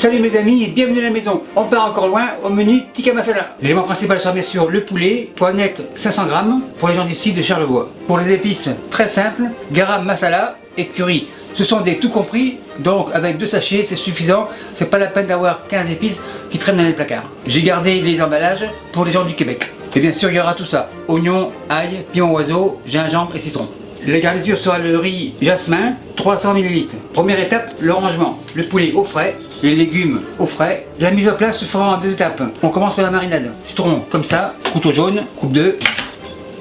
Salut mes amis et bienvenue à la maison. On part encore loin au menu tikka masala. L'élément principal sera bien sûr le poulet, poids net 500 g pour les gens d'ici de Charlevoix. Pour les épices, très simple, garam masala et curry. Ce sont des tout compris, donc avec 2 sachets c'est suffisant. C'est pas la peine d'avoir 15 épices qui traînent dans les placards. J'ai gardé les emballages pour les gens du Québec. Et bien sûr il y aura tout ça, oignons, ail, piment oiseau, gingembre et citron. La garniture sera le riz jasmin, 300 ml. Première étape, le rangement. Le poulet au frais, les légumes au frais. La mise en place se fera en 2 étapes. On commence par la marinade. Citron comme ça, couteau jaune, coupe 2.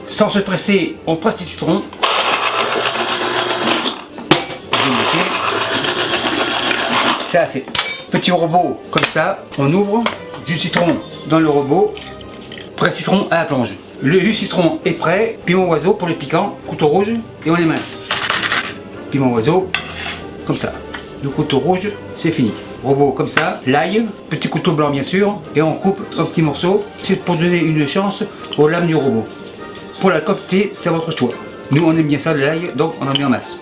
Sans se presser, on presse les citrons. C'est assez. Petit robot comme ça, on ouvre, jus de citron dans le robot, presse citron à la plonge. Le jus citron est prêt, piment oiseau pour le piquant, couteau rouge et on émince. Piment oiseau, comme ça. Le couteau rouge, c'est fini. Robot comme ça, l'ail, petit couteau blanc bien sûr, et on coupe en petits morceaux. C'est pour donner une chance aux lames du robot. Pour la quantité, c'est votre choix. Nous on aime bien ça, l'ail, donc on en met en masse.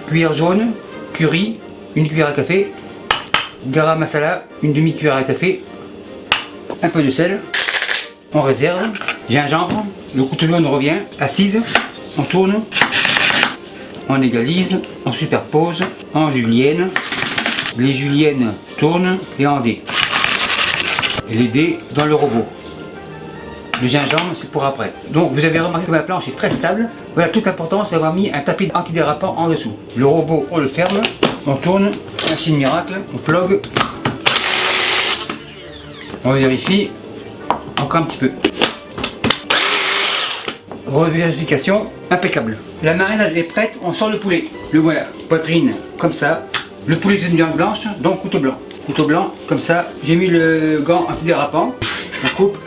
Cuillère jaune, curry, 1 cuillère à café, garam masala, 1 demi-cuillère à café, un peu de sel. On réserve, gingembre, le couteau jaune revient, assise, on tourne, on égalise, on superpose, en julienne, les juliennes tournent et en dés. Et les dés dans le robot. Le gingembre c'est pour après. Donc vous avez remarqué que ma planche est très stable. Voilà toute l'importance d'avoir mis un tapis antidérapant en dessous. Le robot on le ferme, on tourne, machine miracle, on plug, on vérifie. Encore un petit peu. Revérification, impeccable. La marinade est prête, on sort le poulet. Le voilà, poitrine comme ça. Le poulet est une viande blanche, donc couteau blanc. Couteau blanc comme ça. J'ai mis le gant antidérapant. On coupe.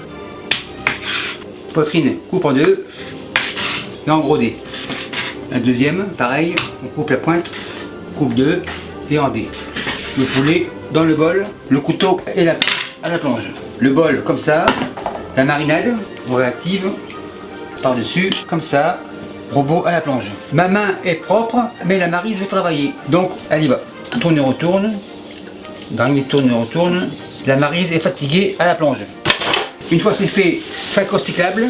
Poitrine, coupe en 2. Et en gros dés. La deuxième, pareil, on coupe la pointe, coupe 2 et en dés. Le poulet dans le bol, le couteau et la planche à la plonge. Le bol comme ça. La marinade, on réactive par-dessus, comme ça, robot à la plonge. Ma main est propre, mais la Maryse veut travailler, donc elle y va. Tourne et retourne, dernier tourne et retourne, la Maryse est fatiguée à la plonge. Une fois c'est fait, sac recyclable,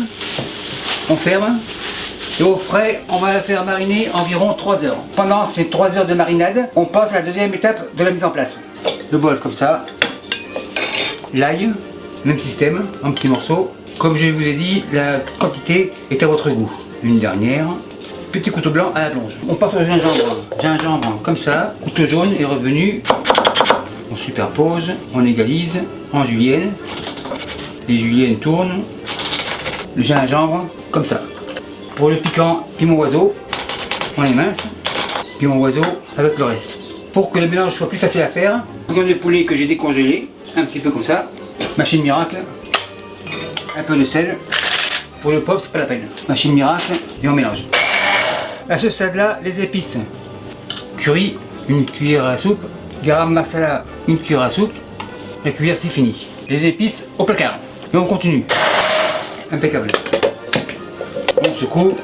on ferme, et au frais, on va la faire mariner environ 3 heures. Pendant ces 3 heures de marinade, on passe à la deuxième étape de la mise en place. Le bol comme ça, l'ail, même système, en petits morceaux. Comme je vous ai dit, la quantité est à votre goût. Une dernière, petit couteau blanc à la plonge. On passe au gingembre. Gingembre comme ça, couteau jaune est revenu. On superpose, on égalise, en julienne. Les juliennes tournent. Le gingembre comme ça. Pour le piquant, piment oiseau, on émince. Piment oiseau avec le reste. Pour que le mélange soit plus facile à faire, bouillon de poulet que j'ai décongelé, un petit peu comme ça. Machine miracle, un peu de sel. Pour le poivre, c'est pas la peine. Machine miracle et on mélange. À ce stade-là, les épices. Curry, 1 cuillère à soupe. Garam masala, 1 cuillère à soupe. La cuillère, c'est fini. Les épices au placard. Et on continue. Impeccable. On secoue.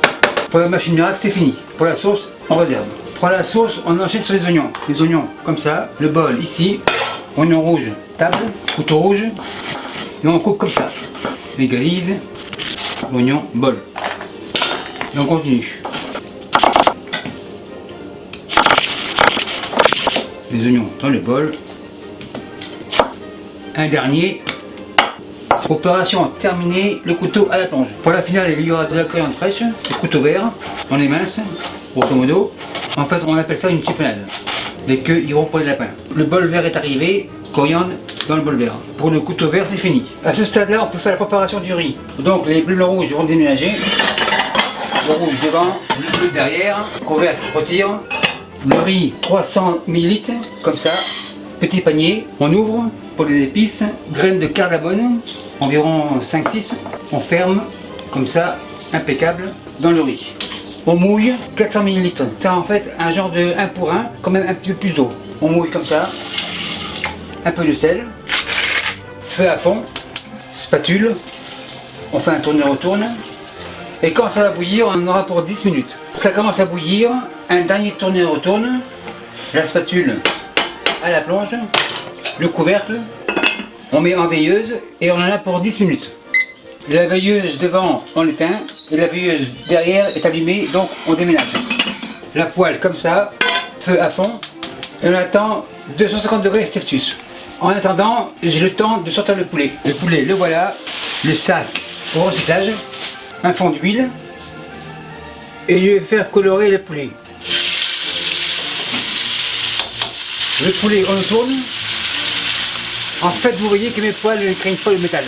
Pour la machine miracle, c'est fini. Pour la sauce, on réserve. Pour la sauce, on enchaîne sur les oignons. Les oignons, comme ça. Le bol ici. Oignon rouge, table, couteau rouge, et on coupe comme ça. Égalise, oignon, bol. Et on continue. Les oignons dans le bol. Un dernier. Opération terminée, le couteau à la plonge. Pour la finale, il y aura de la coriandre fraîche, le couteau vert, on émince, grosso modo. En fait, on appelle ça une chiffonade. Les queues iront pour les lapins. Le bol vert est arrivé, coriandre dans le bol vert. Pour le couteau vert, c'est fini. À ce stade-là, on peut faire la préparation du riz. Donc les bleus rouges vont déménager. Le rouge devant, le bleu derrière, couvert qui se retire. Le riz, 300 ml, comme ça. Petit panier, on ouvre pour les épices. Graines de cardamome, environ 5-6. On ferme, comme ça, impeccable, dans le riz. On mouille 400 ml. C'est en fait un genre de 1 pour 1, quand même un petit peu plus haut. On mouille comme ça. Un peu de sel. Feu à fond. Spatule. On fait un tourne-retourne. Et quand ça va bouillir, on en aura pour 10 minutes. Ça commence à bouillir. Un dernier tourne-retourne. La spatule à la plonge. le couvercle, on met en veilleuse et on en a pour 10 minutes. La veilleuse devant on l'éteint et la veilleuse derrière est allumée, donc on déménage. La poêle comme ça, feu à fond, et on attend 250 degrés Celsius. En attendant, j'ai le temps de sortir le poulet. Le poulet, le voilà, le sac au recyclage, un fond d'huile, et je vais faire colorer le poulet. Le poulet, on le tourne. En fait, vous voyez que mes poils ne craignent pas le métal.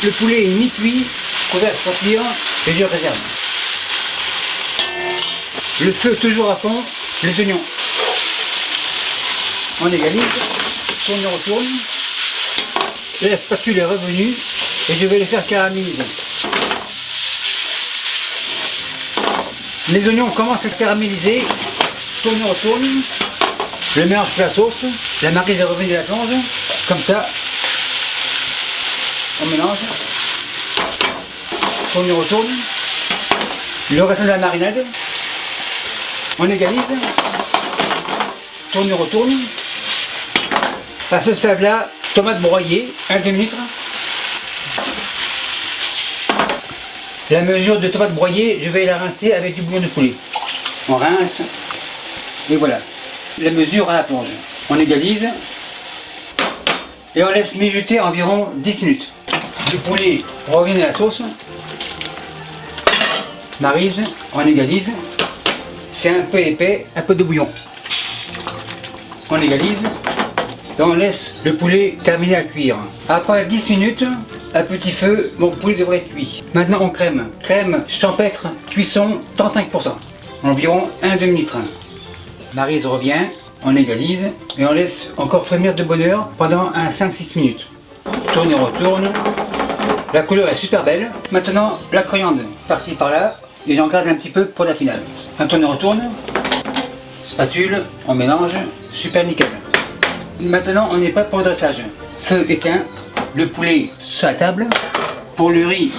Le poulet est mi-cuit, couvert pour cuire, et je réserve. Le feu toujours à fond, les oignons. On égalise, on retourne. Et la spatule est revenue, et je vais les faire caraméliser. Les oignons commencent à caraméliser, tourne, retourne. Je mélange la sauce, la maryse est revenue de la plonge, comme ça. On mélange, tourne, retourne. Le restant de la marinade, on égalise, tourne, retourne. À ce stade-là, tomate broyée, un demi-litre. La mesure de tomate broyée, je vais la rincer avec du bouillon de poulet. On rince, et voilà. La mesure à la plonge. On égalise, et on laisse mijoter environ 10 minutes. Le poulet revient à la sauce. Maryse, on égalise. C'est un peu épais, un peu de bouillon. On égalise. Et on laisse le poulet terminer à cuire. Après 10 minutes, à petit feu, mon poulet devrait être cuit. Maintenant on crème. Crème champêtre, cuisson 35%. Environ un demi-litre. Maryse revient, on égalise et on laisse encore frémir de bonne heure pendant un 5-6 minutes. Tourne et retourne. La couleur est super belle. Maintenant la coriandre par-ci par-là et j'en garde un petit peu pour la finale. Un tourne et retourne. Spatule, on mélange, super nickel. Maintenant on est prêt pour le dressage. Feu éteint, le poulet sur la table. Pour le riz,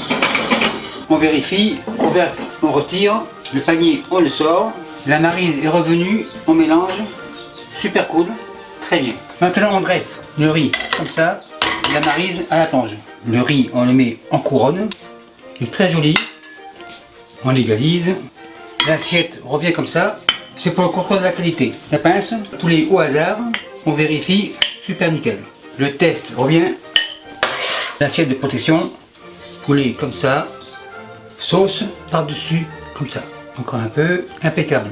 on vérifie, couvercle, on retire, le panier on le sort. La maryse est revenue, on mélange, super cool, très bien. Maintenant on dresse le riz comme ça, la maryse à la plonge. Le riz on le met en couronne, il est très joli, on l'égalise. L'assiette revient comme ça, c'est pour le contrôle de la qualité. La pince, poulet au hasard, on vérifie, super nickel. Le test revient, l'assiette de protection, poulet comme ça, sauce par-dessus comme ça. Encore un peu, impeccable.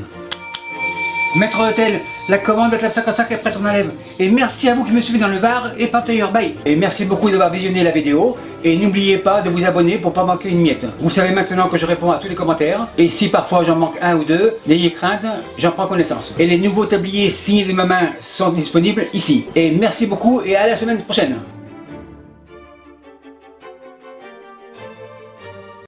Maître d'hôtel, la commande de Club 55 est prête, on enlève. Et merci à vous qui me suivez dans le Var et partout ailleurs, bye. Et merci beaucoup d'avoir visionné la vidéo. Et n'oubliez pas de vous abonner pour ne pas manquer une miette. Vous savez maintenant que je réponds à tous les commentaires. Et si parfois j'en manque un ou deux, n'ayez crainte, j'en prends connaissance. Et les nouveaux tabliers signés de ma main sont disponibles ici. Et merci beaucoup et à la semaine prochaine.